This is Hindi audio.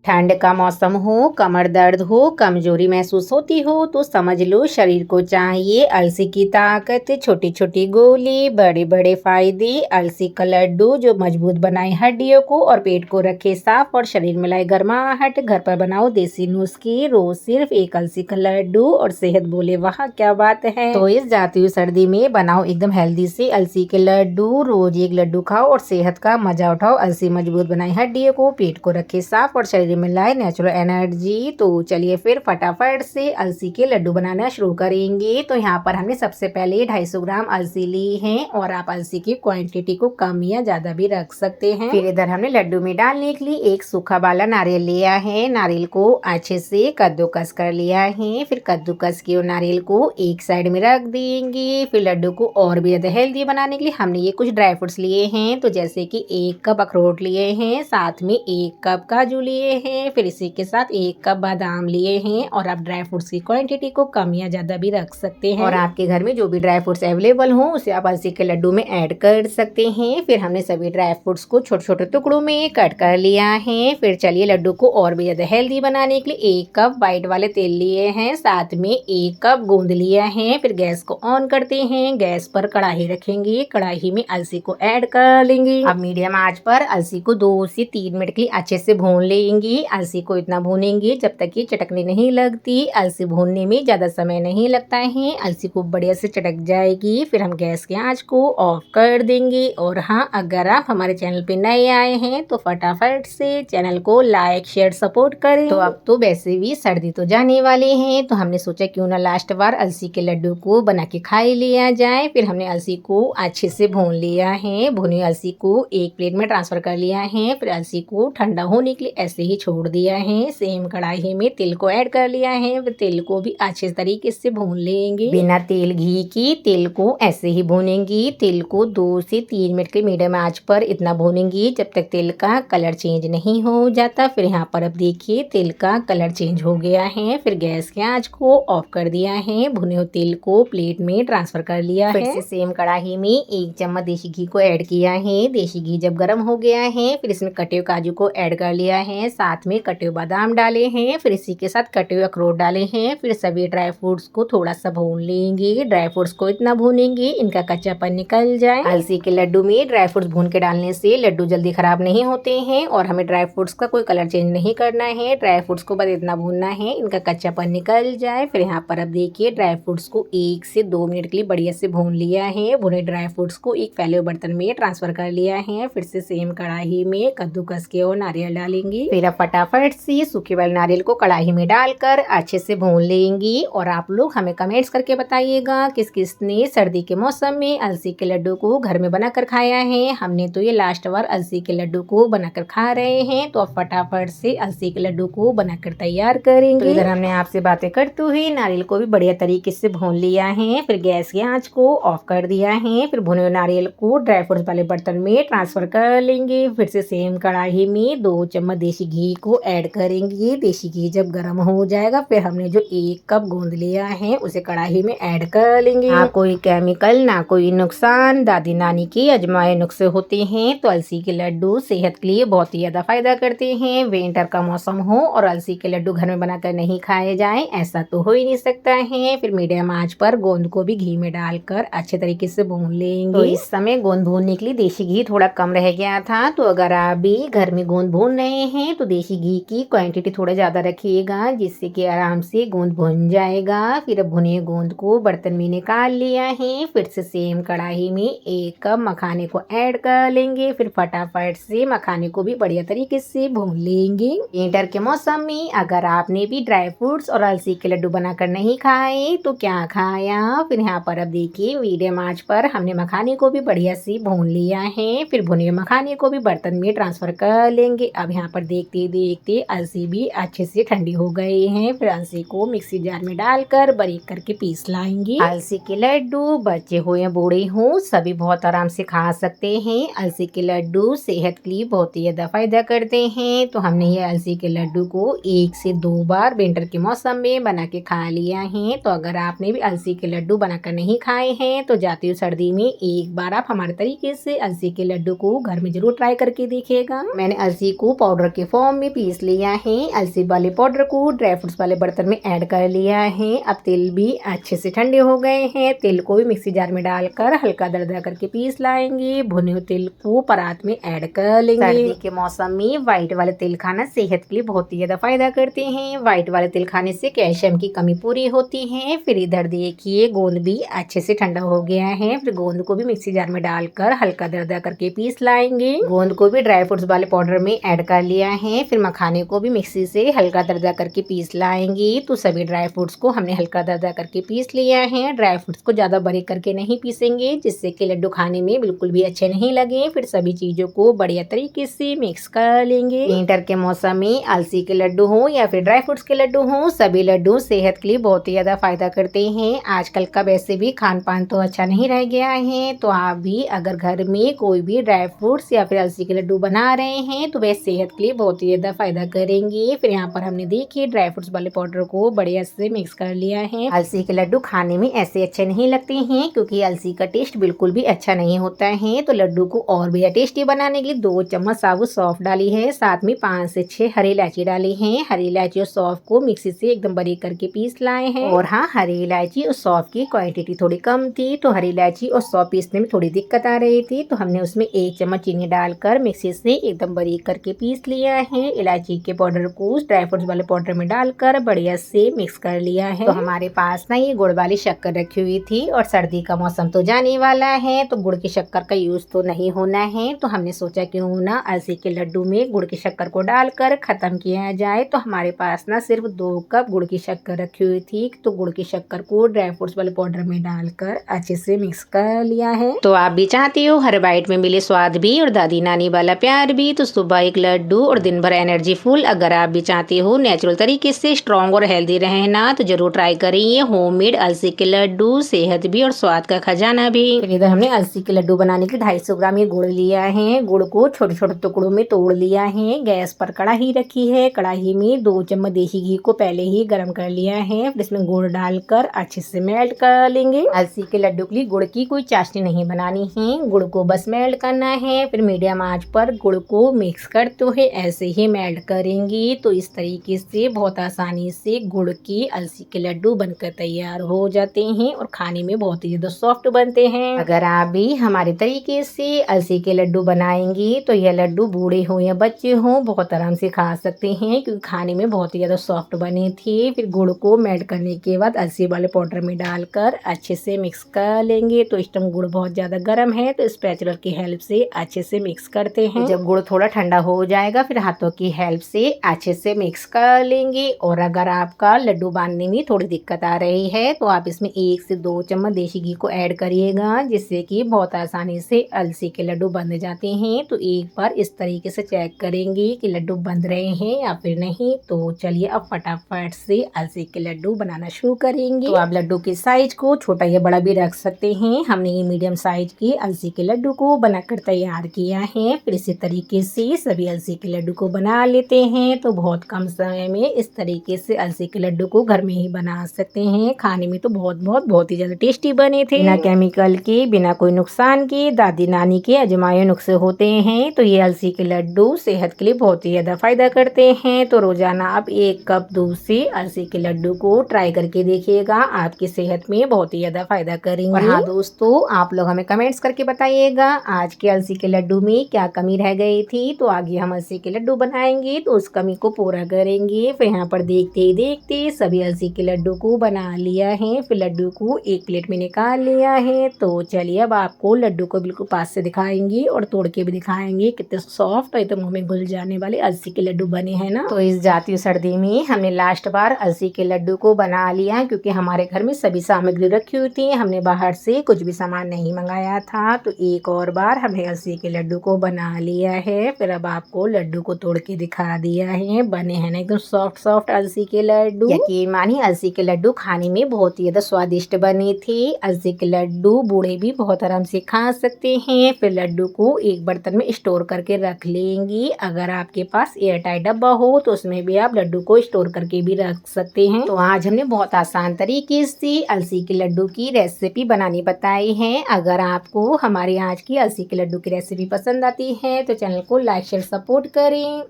ठंड का मौसम हो, कमर दर्द हो, कमजोरी महसूस होती हो तो समझ लो शरीर को चाहिए अलसी की ताकत। छोटी छोटी गोली, बड़े बड़े फायदे। अलसी का लड्डू जो मजबूत बनाए हड्डियों को और पेट को रखे साफ और शरीर में लाए गर्माहट। घर पर बनाओ देसी नुस्खे, रोज सिर्फ एक अलसी का लड्डू और सेहत बोले वाह क्या बात है। तो इस जाती हुई सर्दी में बनाओ एकदम हेल्दी से अलसी के लड्डू। रोज एक लड्डू खाओ और सेहत का मजा उठाओ। अलसी मजबूत बनाए हड्डियों को, पेट को रखे साफ और शरीर में लाए नेचुरल एनर्जी। तो चलिए फिर फटाफट से अलसी के लड्डू बनाना शुरू करेंगे। तो यहाँ पर हमने सबसे पहले 250 ग्राम अलसी ली है और आप अलसी की क्वांटिटी को कम या ज्यादा भी रख सकते हैं। फिर इधर हमने लड्डू में डालने के लिए एक सूखा वाला नारियल लिया है। नारियल को अच्छे से कद्दूकस कर लिया है। फिर कद्दूकस किए नारियल को एक साइड में रख देंगे। फिर लड्डू को और भी ज्यादा हेल्दी बनाने के लिए हमने ये कुछ ड्राई फ्रूट्स लिए हैं। तो जैसे कि 1 कप अखरोट लिए हैं, साथ में 1 कप काजू लिए हैं, फिर इसी के साथ 1 कप बादाम लिए हैं। और आप ड्राई फ्रूट्स की क्वांटिटी को कम या ज्यादा भी रख सकते हैं। और आपके घर में जो भी ड्राई फ्रूट्स अवेलेबल हो उसे आप अलसी के लड्डू में ऐड कर सकते हैं। फिर हमने सभी ड्राई फ्रूट्स को छोटे छोटे टुकड़ों में कट कर लिया है। फिर चलिए लड्डू को और भी ज्यादा हेल्दी बनाने के लिए 1 कप व्हाइट वाले तेल लिए हैं, साथ में 1 कप गोंद लिया है। फिर गैस को ऑन करते हैं। गैस पर कढ़ाई रखेंगे, कढ़ाई में अलसी को ऐड कर लेंगे। अब मीडियम आंच पर अलसी को 2 से 3 मिनट के लिए अच्छे से भून लेंगे। अलसी को इतना भूनेंगे जब तक ये चटकने नहीं लगती। अलसी भूनने में ज्यादा समय नहीं लगता है, अलसी को बढ़िया से चटक जाएगी। फिर हम गैस के आंच को ऑफ कर देंगे। और हाँ, अगर आप हमारे चैनल पे नए आए हैं तो फटाफट से चैनल को लाइक शेयर सपोर्ट करें। तो अब तो वैसे भी सर्दी तो जाने वाले हैं, तो हमने सोचा क्यों ना लास्ट बार अलसी के लड्डू को बना के खा ही लिया जाए। फिर हमने अलसी को अच्छे से भून लिया है। भुनी अलसी को एक प्लेट में ट्रांसफर कर लिया है। फिर अलसी को ठंडा होने के लिए ऐसे ही छोड़ दिया है। सेम कढ़ाई में तेल को ऐड कर लिया है। फिर तेल को भी अच्छे तरीके से भून लेंगे, बिना तेल घी की। तेल को ऐसे ही भूनेंगी। तेल को 2 से 3 मिनट के मीडियम आंच पर इतना भूनेंगी जब तक तेल का कलर चेंज नहीं हो जाता। फिर यहाँ पर अब देखिए तेल का कलर चेंज हो गया है। फिर गैस के आंच को ऑफ कर दिया है। भुने हुए तेल को प्लेट में ट्रांसफर कर लिया है। फिर से सेम कढ़ाई में 1 चम्मच देसी घी को ऐड किया है। देसी घी जब गर्म हो गया है फिर इसमें कटे हुए काजू को ऐड कर लिया है, साथ में कटे हुए बादाम डाले हैं। फिर इसी के साथ कटे हुए अखरोट डाले हैं। फिर सभी ड्राई फ्रूट्स को थोड़ा सा भून लेंगे। ड्राई फ्रूट्स को इतना भूनेंगे इनका कच्चापन निकल जाए। अलसी के लड्डू में ड्राई फ्रूट्स भून के डालने से लड्डू जल्दी खराब नहीं होते हैं और हमें ड्राई फ्रूट्स का कोई कलर चेंज नहीं करना है। ड्राई फ्रूट्स को बस इतना भूनना है इनका कच्चापन निकल जाए। फिर यहाँ पर अब देखिए ड्राई फ्रूट्स को 1 से 2 मिनट के लिए बढ़िया से भून लिया है। भुने ड्राई फ्रूट्स को एक फैले हुए बर्तन में ट्रांसफर कर लिया है। फिर से सेम कढ़ाई में कद्दूकस के और नारियल डालेंगे। फिर अब फटाफट से सूखे वाले नारियल को कढ़ाई में डालकर अच्छे से भून लेंगी। और आप लोग हमें कमेंट्स करके बताइएगा किस किसने सर्दी के मौसम में अलसी के लड्डू को घर में बनाकर खाया है। हमने तो ये लास्ट बार अलसी के लड्डू को बनाकर खा रहे हैं। तो अब फटाफट से अलसी के लड्डू को बनाकर तैयार करेंगे। तो इधर हमने आपसे बातें करते हुए नारियल को भी बढ़िया तरीके से भून लिया है। फिर गैस की आंच को ऑफ कर दिया है। फिर भुने हुए नारियल को ड्राई फ्रूट्स वाले बर्तन में ट्रांसफर कर लेंगे। फिर से सेम कढ़ाई में 2 चम्मच देसी घी को ऐड करेंगे। देसी घी जब गर्म हो जाएगा फिर हमने जो 1 कप गोंद लिया है उसे कढ़ाई में ऐड कर लेंगे। ना कोई केमिकल ना कोई नुकसान, दादी नानी के अजमाए नुस्खे होते हैं। तो अलसी के लड्डू सेहत के लिए बहुत ही ज्यादा फायदा करते हैं। विंटर का मौसम हो और अलसी के लड्डू घर में बनाकर नहीं खाए जाए ऐसा तो हो ही नहीं सकता है। फिर मीडियम आंच पर गोंद को भी घी में डालकर अच्छे तरीके से भून लेंगे। तो इस समय गोंद भूनने के लिए देसी घी थोड़ा कम रह गया था। तो अगर आप भी घर में गोंद भून रहे हैं तो देसी घी की क्वांटिटी थोड़ा ज्यादा रखिएगा जिससे कि आराम से गोंद भुन जाएगा। फिर अब भुने गोंद को बर्तन में निकाल लिया है। फिर से सेम कढ़ाई में 1 कप मखाने को ऐड कर लेंगे। फिर फटाफट से मखाने को भी बढ़िया तरीके से भून लेंगे। विंटर के मौसम में अगर आपने भी ड्राई फ्रूट्स और अलसी के लड्डू बनाकर नहीं खाए तो क्या खाया। फिर यहाँ पर अब देखिए मीडियम आंच पर हमने मखाने को भी बढ़िया से भून लिया है। फिर भुने मखाने को भी बर्तन में ट्रांसफर कर लेंगे। अब यहाँ पर देखते देखते अलसी भी अच्छे से ठंडी हो गई है। फिर अलसी को मिक्सी जार में डालकर बारीक करके पीस लाएंगे। अलसी के लड्डू बच्चे हो या बूढ़े हो सभी बहुत आराम से खा सकते हैं। अलसी के लड्डू सेहत के लिए बहुत ही ज्यादा फायदा करते हैं। तो हमने ये अलसी के लड्डू को 1 से 2 बार विंटर के मौसम में बना के खा लिया है। तो अगर आपने भी अलसी के लड्डू बनाकर नहीं खाए हैं तो जाती हुई सर्दी में एक बार आप हमारे तरीके से अलसी के लड्डू को घर में जरूर ट्राई करके देखिएगा। मैंने अलसी को पाउडर के फॉर्म फॉर्म में पीस लिया है। अलसी वाले पाउडर को ड्राई फ्रूट्स वाले बर्तन में ऐड कर लिया है। अब तिल भी अच्छे से ठंडे हो गए हैं। तिल को भी मिक्सी जार में डालकर हल्का दरदरा करके पीस लाएंगे। भुने हुए तिल को परात में ऐड कर लेंगे। सर्दी के मौसम में व्हाइट वाले तिल खाना सेहत के लिए बहुत ही ज्यादा फायदा करते हैं। व्हाइट वाले तिल खाने से कैल्शियम की कमी पूरी होती है। फिर इधर देखिए गोंद भी अच्छे से ठंडा हो गया है। फिर गोंद को भी मिक्सी जार में डालकर हल्का दरदरा करके पीस लाएंगे। गोंद को भी ड्राई फ्रूट्स वाले पाउडर में ऐड कर लिया है। फिर मखाने को भी मिक्सी से हल्का दरदरा करके पीस लाएंगे। तो सभी ड्राई फ्रूट्स को हमने हल्का दरदरा करके पीस लिया है। ड्राई फ्रूट्स को ज्यादा बारीक करके नहीं पीसेंगे, जिससे कि लड्डू खाने में बिल्कुल भी अच्छे नहीं लगे। फिर सभी चीजों को बढ़िया तरीके से मिक्स कर लेंगे। विंटर के मौसम में अलसी के लड्डू हो या फिर ड्राई फ्रूट्स के लड्डू हो, सभी लड्डू सेहत के लिए बहुत ही ज्यादा फायदा करते हैं। आजकल का वैसे भी खान पान तो अच्छा नहीं रह गया है, तो आप भी अगर घर में कोई भी ड्राई फ्रूट्स या फिर अलसी के लड्डू बना रहे हैं तो वह सेहत के लिए बहुत ही ज्यादा फायदा करेंगे। फिर यहाँ पर हमने देखिए ड्राई फ्रूट्स वाले पाउडर को बढ़िया से मिक्स कर लिया है। अलसी के लड्डू खाने में ऐसे अच्छे नहीं लगते हैं क्योंकि अलसी का टेस्ट बिल्कुल भी अच्छा नहीं होता है। तो लड्डू को और भी टेस्टी बनाने के लिए 2 चम्मच साबुत सौंफ डाली है, साथ में 5 से 6 हरी इलायची डाली है। हरी इलायची और सौंफ को मिक्सी से एकदम बारीक करके पीस लाए हैं। और हाँ, हरी इलायची और सौंफ की क्वांटिटी थोड़ी कम थी, तो हरी इलायची और सौंफ पीसने में थोड़ी दिक्कत आ रही थी, तो हमने उसमें 1 चम्मच चीनी डालकर मिक्सी से एकदम बारीक करके पीस लिया है। इलायची के पाउडर को ड्राई फ्रूट्स वाले पाउडर में डालकर बढ़िया से मिक्स कर लिया है। तो हमारे पास ना ये गुड़ वाली शक्कर रखी हुई थी और सर्दी का मौसम तो जाने वाला है, तो गुड़ की शक्कर का यूज तो नहीं होना है, तो हमने सोचा क्यों ना अलसी के लड्डू में गुड़ की शक्कर को डालकर खत्म किया जाए। तो हमारे पास ना सिर्फ 2 कप गुड़ की शक्कर रखी हुई थी, तो गुड़ की शक्कर को ड्राई फ्रूट्स वाले पाउडर में डालकर अच्छे से मिक्स कर लिया है। तो आप भी चाहते हो हर बाइट में मिले स्वाद भी और दादी नानी वाला प्यार भी, तो सुबह एक लड्डू और दिन भर एनर्जी फुल। अगर आप भी चाहते हो नेचुरल तरीके से स्ट्रॉन्ग और हेल्दी रहना, तो जरूर ट्राई करिए होममेड अलसी के लड्डू, सेहत भी और स्वाद का खजाना भी। फिर इधर हमने अलसी के लड्डू बनाने के 250 ग्राम ये गुड़ लिया है। गुड़ को छोटे छोटे टुकड़ों में तोड़ लिया है। गैस पर कढ़ाई रखी है। कढ़ाई में 2 चम्मच देसी घी को पहले ही गर्म कर लिया है। फिर इसमें गुड़ डालकर अच्छे से मेल्ट कर लेंगे। अलसी के लड्डू के लिए गुड़ की कोई चाशनी नहीं बनानी है, गुड़ को बस मेल्ट करना है। फिर मीडियम आंच पर गुड़ को मिक्स करते हुए ऐसे ही मेल्ट करेंगे। तो इस तरीके से बहुत आसानी से गुड़ की अलसी के लड्डू बनकर तैयार हो जाते हैं और खाने में बहुत ही ज्यादा सॉफ्ट बनते हैं। अगर आप भी हमारे तरीके से अलसी के लड्डू बनाएंगे तो यह लड्डू बूढ़े हो या बच्चे हो बहुत आराम से खा सकते हैं, क्योंकि खाने में बहुत ही ज्यादा सॉफ्ट बने थे। फिर गुड़ को मेल्ट करने के बाद अलसी वाले पाउडर में डालकर अच्छे से मिक्स कर लेंगे। तो इस टाइम गुड़ बहुत ज्यादा गर्म है, तो स्पैचुला की हेल्प से अच्छे से मिक्स करते हैं। जब गुड़ थोड़ा ठंडा हो जाएगा फिर हाथों की हेल्प से अच्छे से मिक्स कर लेंगे। और अगर आपका लड्डू बांधने में थोड़ी दिक्कत आ रही है तो आप इसमें 1 से 2 चम्मच देसी घी को ऐड करिएगा, जिससे कि बहुत आसानी से अलसी के लड्डू बंध जाते हैं। तो एक बार इस तरीके से चेक करेंगे कि लड्डू बंध रहे हैं या फिर नहीं। तो चलिए अब फटाफट से अलसी के लड्डू बनाना शुरू करेंगे। तो आप लड्डू के साइज को छोटा या बड़ा भी रख सकते हैं। हमने ये मीडियम साइज के अलसी के लड्डू को बनाकर तैयार किया है। फिर इसी तरीके से सभी अलसी के लड्डू को बना लेते हैं। तो बहुत कम समय में इस तरीके से अलसी के लड्डू को घर में ही बना सकते हैं। खाने में तो बहुत ही ज्यादा टेस्टी बने थे, बिना केमिकल के, बिना कोई नुकसान के, दादी नानी के आजमाए नुस्खे होते हैं। तो ये अलसी के लड्डू सेहत के लिए बहुत ही ज्यादा फायदा करते हैं। तो रोजाना आप 1 कप दूध से अलसी के लड्डू को ट्राई करके देखिएगा, आपकी सेहत में बहुत ही ज्यादा फायदा करेंगे। और हाँ दोस्तों, आप लोग हमें कमेंट्स करके बताइएगा आज के अलसी के लड्डू में क्या कमी रह गई थी। तो आगे हम अलसी के लड्डू बनाएंगे तो उस कमी को पूरा करेंगे। फिर यहाँ पर देखते ही देखते सभी अलसी के लड्डू को बना लिया है। फिर लड्डू को एक प्लेट में निकाल लिया है। तो चलिए अब आपको लड्डू को बिल्कुल पास से दिखाएंगे और तोड़ के भी दिखाएंगे कितने सॉफ्ट और मुंह में घुल जाने वाले अलसी के लड्डू बने हैं ना। तो इस जाती सर्दी में हमने लास्ट बार अलसी के लड्डू को बना लिया, क्योंकि हमारे घर में सभी सामग्री रखी हुई थी, हमने बाहर से कुछ भी सामान नहीं मंगाया था। तो एक और बार हमने अलसी के लड्डू को बना लिया है। फिर अब आपको लड्डू को तोड़ के दिखा दिया है, बने हैं ना एकदम सॉफ्ट अलसी के लड्डू। यकीन मानिए अलसी के लड्डू खाने में बहुत ही ज्यादा स्वादिष्ट बने थे। अलसी के लड्डू बूढ़े भी बहुत आराम से खा सकते हैं। फिर लड्डू को एक बर्तन में स्टोर करके रख लेंगी। अगर आपके पास एयर टाइट डब्बा हो तो उसमें भी आप लड्डू को स्टोर करके भी रख सकते हैं। तो आज हमने बहुत आसान तरीके से अलसी के लड्डू की रेसिपी बनानी बताई है। अगर आपको हमारी आज की अलसी के लड्डू की रेसिपी पसंद आती है तो चैनल को लाइक शेयर सपोर्ट करें।